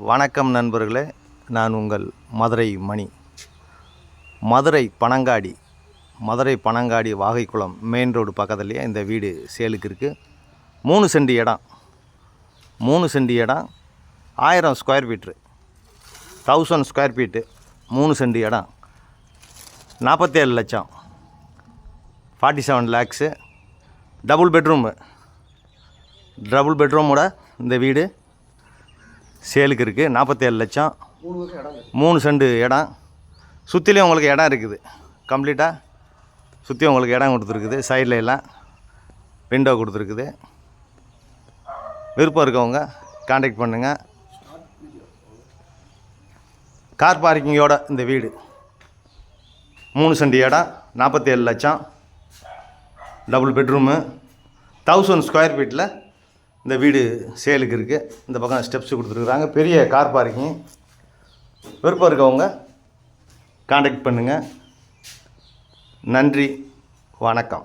வணக்கம் நண்பர்களே, நான் உங்கள் மதுரை மணி. மதுரை பனங்காடி வாகைக்குளம் மெயின் ரோடு பக்கத்துலேயே இந்த வீடு சேலுக்கு இருக்குது. 3 சென்ட் இடம் 1000 square feet 1000 square feet 3 cent இடம் 47 லட்சம் 47 லேக்ஸு. டபுள் பெட்ரூமோட இந்த வீடு சேலுக்கு இருக்குது. 47 லட்சம் 3 சென்ட் இடம். சுற்றிலையும் உங்களுக்கு இடம் இருக்குது. கம்ப்ளீட்டாக சுற்றி உங்களுக்கு இடம் கொடுத்துருக்குது. சைடில் எல்லாம் விண்டோ கொடுத்துருக்குது. விருப்பம் இருக்கவங்க கான்டாக்ட் பண்ணுங்கள். கார் பார்க்கிங்கோட இந்த வீடு 3 சென்ட் இடம் 47 லட்சம் டபுள் பெட்ரூமு 1000 ஸ்கொயர் ஃபீட்டில் இந்த வீடு சேலுக்கு இருக்குது. இந்த பக்கம் ஸ்டெப்ஸ் கொடுத்துருக்குறாங்க. பெரிய கார் பார்க்கிங். விருப்பம் இருக்கவங்க கான்டாக்ட் பண்ணுங்கள். நன்றி, வணக்கம்.